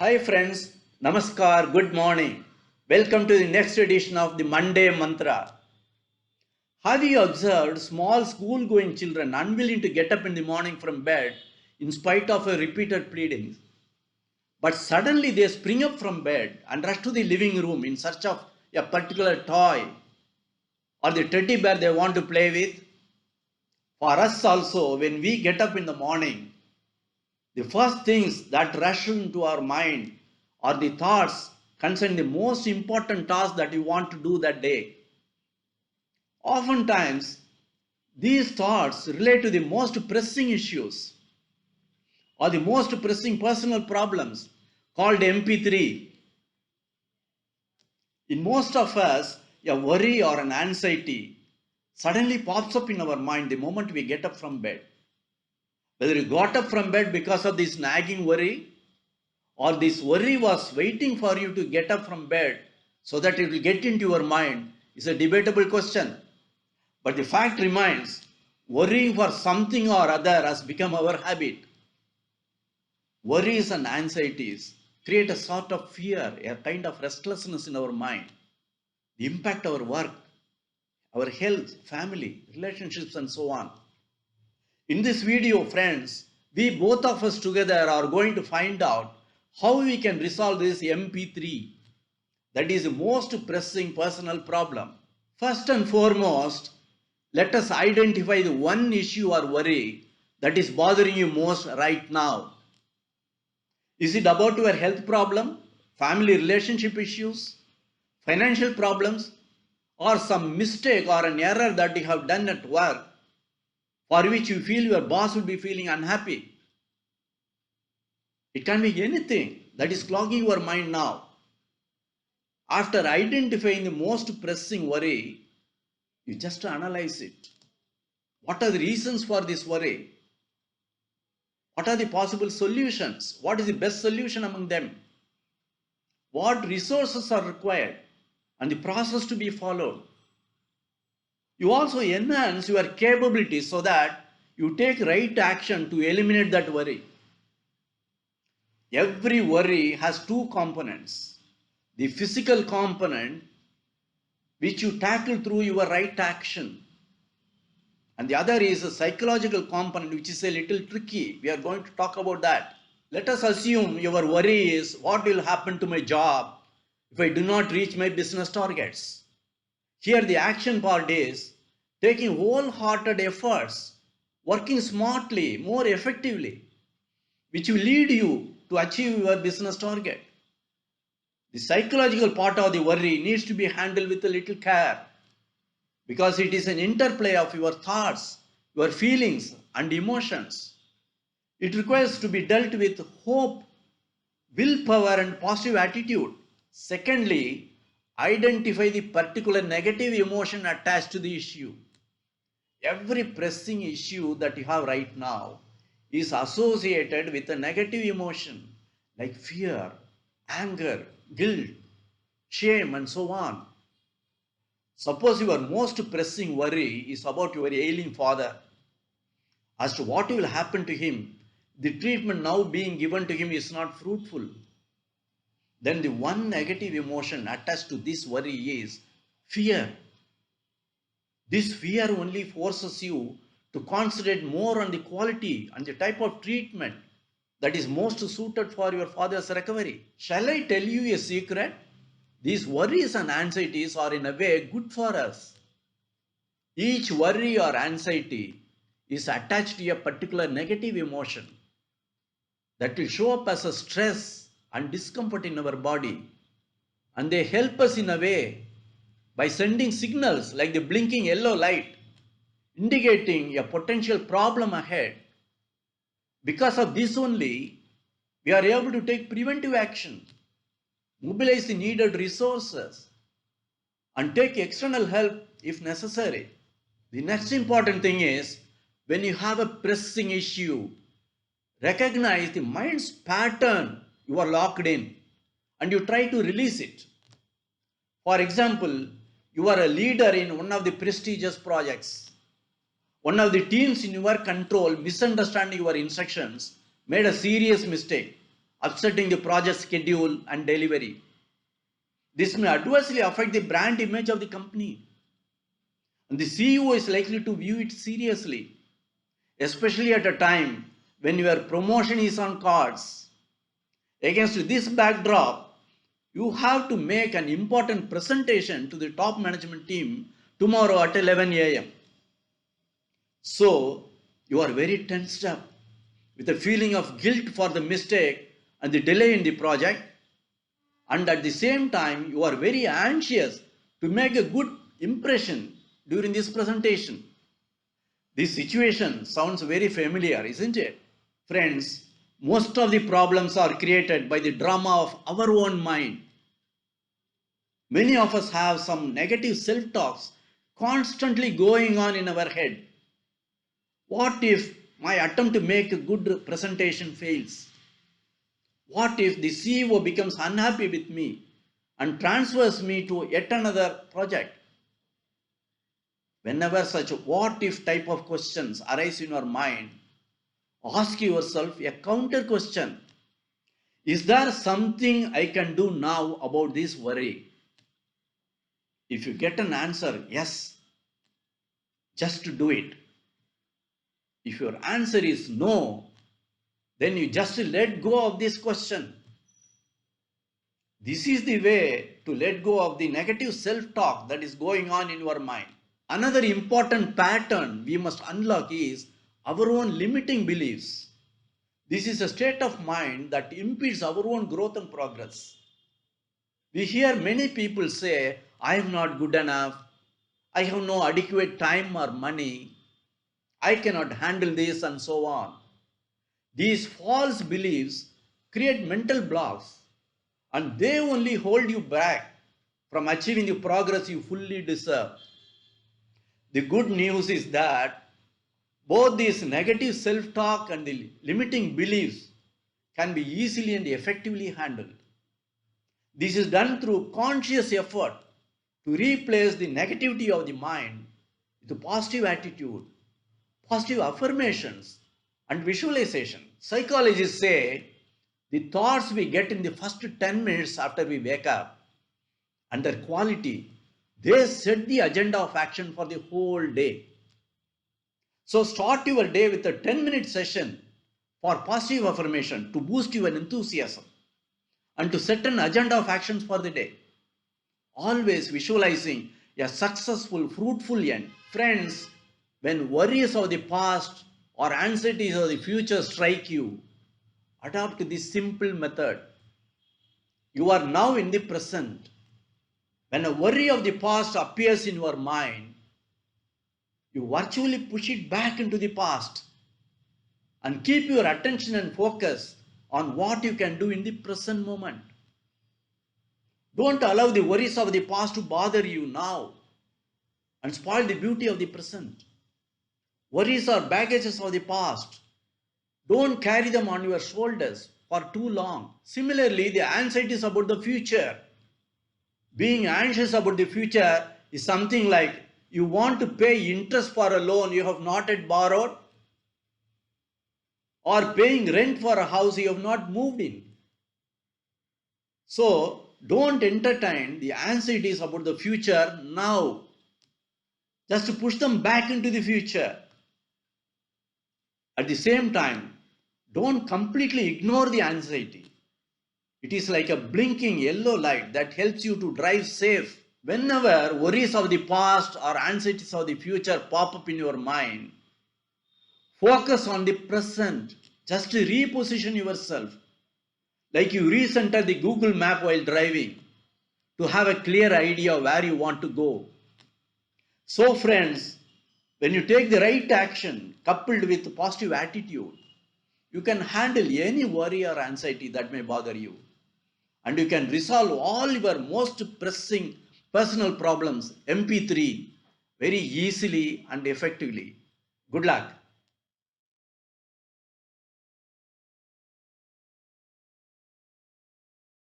Hi friends, Namaskar, good morning. Welcome to the next edition of the Monday Mantra. Have you observed small school going children unwilling to get up in the morning from bed in spite of a repeated pleadings? But suddenly they spring up from bed and rush to the living room in search of a particular toy or the teddy bear they want to play with? For us also, when we get up in the morning, the first things that rush into our mind are the thoughts concerning the most important task that you want to do that day. Oftentimes, these thoughts relate to the most pressing issues or the most pressing personal problems called MP3. In most of us, a worry or an anxiety suddenly pops up in our mind the moment we get up from bed. Whether you got up from bed because of this nagging worry, or this worry was waiting for you to get up from bed so that it will get into your mind is a debatable question. But the fact remains, worrying for something or other has become our habit. Worries and anxieties create a sort of fear, a kind of restlessness in our mind. They impact our work, our health, family, relationships, and so on. In this video, friends, we both of us together are going to find out how we can resolve this MP3, that is the most pressing personal problem. First and foremost, let us identify the one issue or worry that is bothering you most right now. Is it about your health problem, family relationship issues, financial problems, or some mistake or an error that you have done at work for which you feel your boss will be feeling unhappy? It can be anything that is clogging your mind now. After identifying the most pressing worry, you just analyze it. What are the reasons for this worry? What are the possible solutions? What is the best solution among them? What resources are required and the process to be followed? You also enhance your capabilities so that you take right action to eliminate that worry. Every worry has two components. The physical component, which you tackle through your right action, and the other is a psychological component, which is a little tricky. We are going to talk about that. Let us assume your worry is what will happen to my job if I do not reach my business targets. Here the action part is taking wholehearted efforts, working smartly, more effectively, which will lead you to achieve your business target. The psychological part of the worry needs to be handled with a little care, because it is an interplay of your thoughts, your feelings, and emotions. It requires to be dealt with hope, willpower, and positive attitude. Secondly, identify the particular negative emotion attached to the issue. Every pressing issue that you have right now is associated with a negative emotion like fear, anger, guilt, shame, and so on. Suppose your most pressing worry is about your ailing father, as to what will happen to him. The treatment now being given to him is not fruitful. Then the one negative emotion attached to this worry is fear. This fear only forces you to concentrate more on the quality and the type of treatment that is most suited for your father's recovery. Shall I tell you a secret? These worries and anxieties are in a way good for us. Each worry or anxiety is attached to a particular negative emotion that will show up as a stress and discomfort in our body. And they help us in a way by sending signals like the blinking yellow light indicating a potential problem ahead. Because of this only, we are able to take preventive action, mobilize the needed resources, and take external help if necessary. The next important thing is, when you have a pressing issue, recognize the mind's pattern you are locked in and you try to release it. For example, you are a leader in one of the prestigious projects. One of the teams in your control, misunderstanding your instructions, made a serious mistake upsetting the project schedule and delivery. This may adversely affect the brand image of the company. And the CEO is likely to view it seriously, especially at a time when your promotion is on cards. Against this backdrop, you have to make an important presentation to the top management team tomorrow at 11 a.m. So, you are very tensed up with a feeling of guilt for the mistake and the delay in the project, and at the same time, you are very anxious to make a good impression during this presentation. This situation sounds very familiar, isn't it? Friends, most of the problems are created by the drama of our own mind. Many of us have some negative self-talks constantly going on in our head. What if my attempt to make a good presentation fails? What if the CEO becomes unhappy with me and transfers me to yet another project? Whenever such what if type of questions arise in your mind, ask yourself a counter question. Is there something I can do now about this worry? If you get an answer, yes, just do it. If your answer is no, then you just let go of this question. This is the way to let go of the negative self-talk that is going on in your mind. Another important pattern we must unlock is our own limiting beliefs. This is a state of mind that impedes our own growth and progress. We hear many people say, I am not good enough, I have no adequate time or money, I cannot handle this, and so on. These false beliefs create mental blocks, and they only hold you back from achieving the progress you fully deserve. The good news is that both these negative self-talk and the limiting beliefs can be easily and effectively handled. This is done through conscious effort to replace the negativity of the mind with a positive attitude, positive affirmations, and visualization. Psychologists say the thoughts we get in the first 10 minutes after we wake up and their quality, they set the agenda of action for the whole day. So start your day with a 10-minute session for positive affirmation to boost your enthusiasm and to set an agenda of actions for the day. Always visualizing a successful, fruitful end. Friends, when worries of the past or anxieties of the future strike you, adopt this simple method. You are now in the present. When a worry of the past appears in your mind, you virtually push it back into the past and keep your attention and focus on what you can do in the present moment. Don't allow the worries of the past to bother you now and spoil the beauty of the present. Worries are baggages of the past. Don't carry them on your shoulders for too long. Similarly, the anxieties about the future. Being anxious about the future is something like you want to pay interest for a loan you have not yet borrowed, or paying rent for a house you have not moved in. So, don't entertain the anxieties about the future now. Just to push them back into the future. At the same time, don't completely ignore the anxiety. It is like a blinking yellow light that helps you to drive safe. Whenever worries of the past or anxieties of the future pop up in your mind, focus on the present. Just reposition yourself. Like you recenter the Google map while driving to have a clear idea of where you want to go. So friends, when you take the right action coupled with positive attitude, you can handle any worry or anxiety that may bother you. And you can resolve all your most pressing personal problems, MP3, very easily and effectively. Good luck.